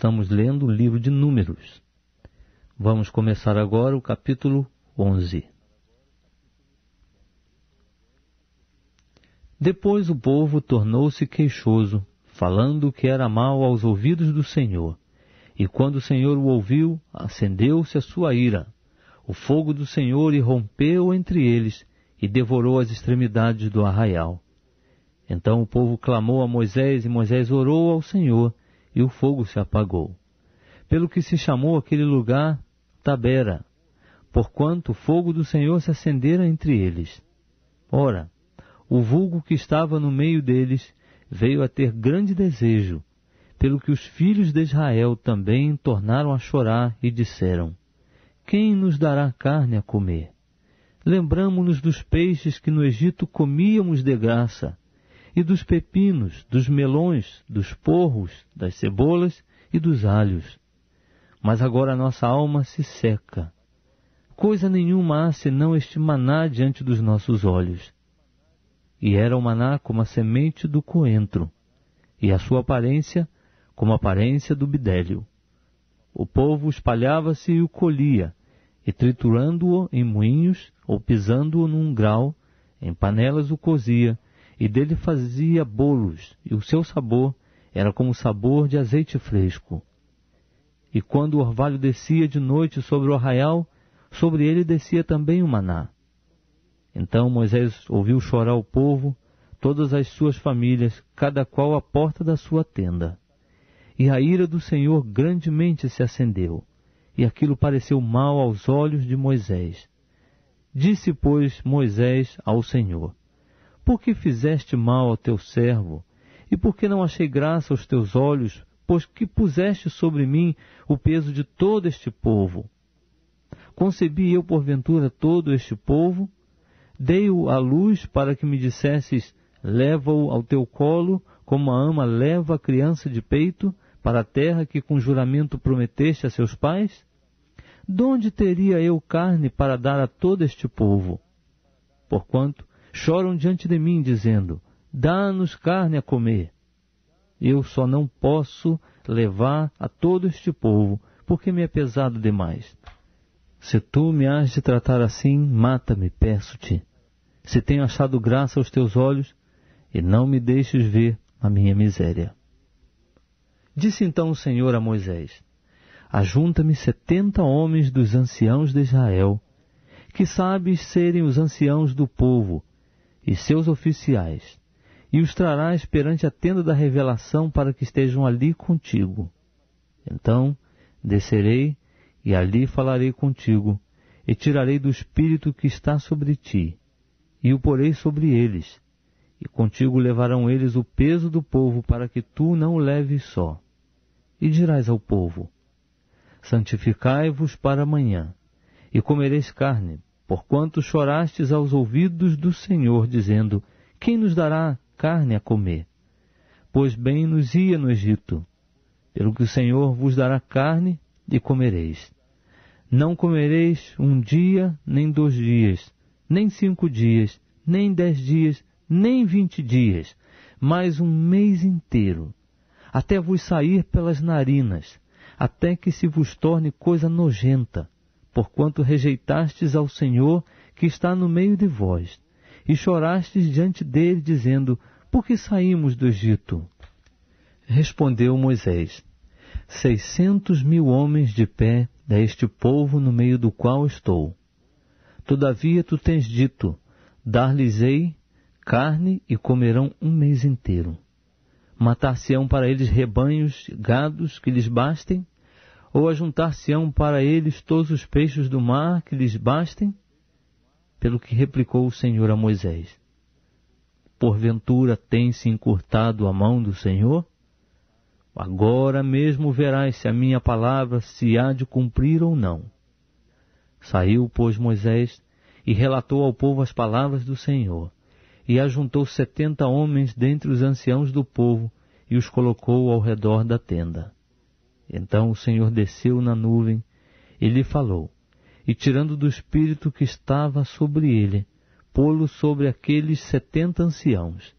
estamos lendo o livro de Números. Vamos começar agora o capítulo 11. Depois o povo tornou-se queixoso, falando que era mal aos ouvidos do Senhor. E quando o Senhor o ouviu, acendeu-se a sua ira. O fogo do Senhor irrompeu entre eles e devorou as extremidades do arraial. Então o povo clamou a Moisés, e Moisés orou ao Senhor, e o fogo se apagou. Pelo que se chamou aquele lugar Tabera, porquanto o fogo do Senhor se acendera entre eles. Ora, o vulgo que estava no meio deles veio a ter grande desejo, pelo que os filhos de Israel também tornaram a chorar e disseram: quem nos dará carne a comer? Lembramo-nos dos peixes que no Egito comíamos de graça, e dos pepinos, dos melões, dos porros, das cebolas e dos alhos. Mas agora a nossa alma se seca. Coisa nenhuma há senão este maná diante dos nossos olhos. E era o maná como a semente do coentro, e a sua aparência como a aparência do bidélio. O povo espalhava-se e o colhia, e triturando-o em moinhos, ou pisando-o num grau, em panelas o cozia, e dele fazia bolos, e o seu sabor era como o sabor de azeite fresco. E quando o orvalho descia de noite sobre o arraial, sobre ele descia também o maná. Então Moisés ouviu chorar o povo, todas as suas famílias, cada qual à porta da sua tenda. E a ira do Senhor grandemente se acendeu, e aquilo pareceu mal aos olhos de Moisés. Disse, pois, Moisés ao Senhor: por que fizeste mal ao teu servo? E por que não achei graça aos teus olhos, pois que puseste sobre mim o peso de todo este povo? Concebi eu porventura todo este povo? Dei-o à luz para que me dissesses: leva-o ao teu colo, como a ama leva a criança de peito, para a terra que com juramento prometeste a seus pais? Donde teria eu carne para dar a todo este povo? Porquanto choram diante de mim, dizendo: dá-nos carne a comer. Eu só não posso levar a todo este povo, porque me é pesado demais. Se tu me has de tratar assim, mata-me, peço-te. Se tenho achado graça aos teus olhos, e não me deixes ver a minha miséria. Disse então o Senhor a Moisés: ajunta-me 70 homens dos anciãos de Israel, que sabes serem os anciãos do povo, e seus oficiais, e os trarás perante a tenda da revelação para que estejam ali contigo. Então descerei e ali falarei contigo, e tirarei do espírito que está sobre ti, e o porei sobre eles, e contigo levarão eles o peso do povo, para que tu não o leves só. E dirás ao povo: santificai-vos para amanhã, e comereis carne, porquanto chorastes aos ouvidos do Senhor, dizendo: quem nos dará carne a comer? Pois bem nos ia no Egito, pelo que o Senhor vos dará carne e comereis. Não comereis 1 dia, nem 2 dias, nem 5 dias, nem 10 dias, nem 20 dias, mas 1 mês inteiro, até vos sair pelas narinas, até que se vos torne coisa nojenta, porquanto rejeitastes ao Senhor que está no meio de vós, e chorastes diante dele, dizendo: por que saímos do Egito? Respondeu Moisés: 600.000 homens de pé é este povo no meio do qual estou. Todavia tu tens dito: dar-lhes-ei carne e comerão 1 mês inteiro. Matar-se-ão para eles rebanhos, gados que lhes bastem? Ou ajuntar-se-ão para eles todos os peixes do mar que lhes bastem? Pelo que replicou o Senhor a Moisés: porventura tem-se encurtado a mão do Senhor? Agora mesmo verás se a minha palavra se há de cumprir ou não. Saiu, pois, Moisés e relatou ao povo as palavras do Senhor, e ajuntou 70 homens dentre os anciãos do povo, e os colocou ao redor da tenda. Então o Senhor desceu na nuvem, e lhe falou, e tirando do espírito que estava sobre ele, pô-lo sobre aqueles 70 anciãos.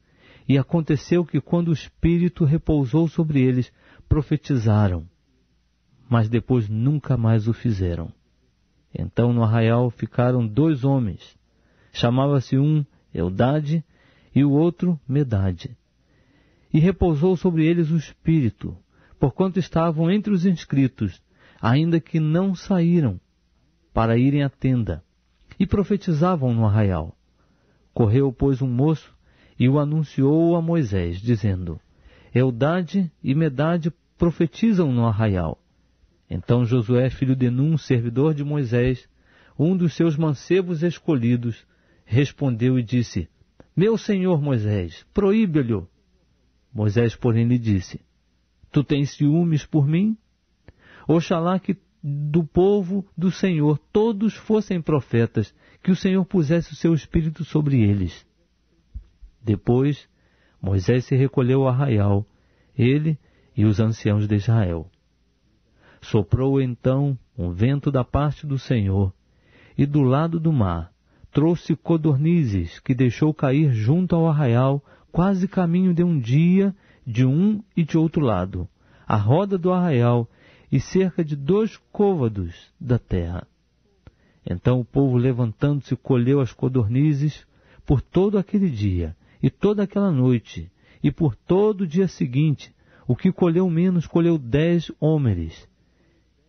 E aconteceu que, quando o Espírito repousou sobre eles, profetizaram, mas depois nunca mais o fizeram. Então no arraial ficaram 2 homens. Chamava-se um Eldade e o outro Medade. E repousou sobre eles o Espírito, porquanto estavam entre os inscritos, ainda que não saíram para irem à tenda, e profetizavam no arraial. Correu, pois, um moço e o anunciou a Moisés, dizendo: Eldade e Medade profetizam no arraial. Então Josué, filho de Num, servidor de Moisés, um dos seus mancebos escolhidos, respondeu e disse: Meu senhor Moisés, proíbe-lhe. Moisés, porém, lhe disse: Tu tens ciúmes por mim? Oxalá que do povo do Senhor todos fossem profetas, que o Senhor pusesse o seu espírito sobre eles. Depois, Moisés se recolheu ao arraial, ele e os anciãos de Israel. Soprou então um vento da parte do Senhor, e do lado do mar trouxe codornizes, que deixou cair junto ao arraial, quase caminho de um dia, de um e de outro lado, à roda do arraial, e cerca de 2 côvados da terra. Então o povo, levantando-se, colheu as codornizes por todo aquele dia, e toda aquela noite, e por todo o dia seguinte. O que colheu menos, colheu 10 hómeres,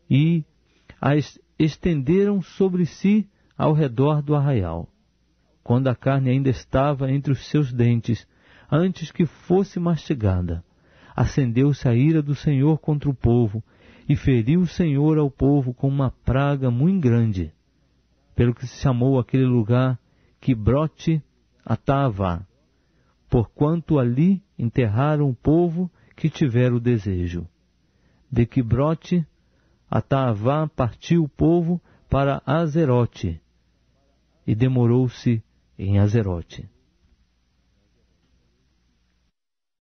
e as estenderam sobre si ao redor do arraial. Quando a carne ainda estava entre os seus dentes, antes que fosse mastigada, acendeu-se a ira do Senhor contra o povo, e feriu o Senhor ao povo com uma praga muito grande, pelo que se chamou aquele lugar Quibrote Atavá, porquanto ali enterraram o povo que tivera o desejo. De Quibrote Atavá partiu o povo para Azerote, e demorou-se em Azerote.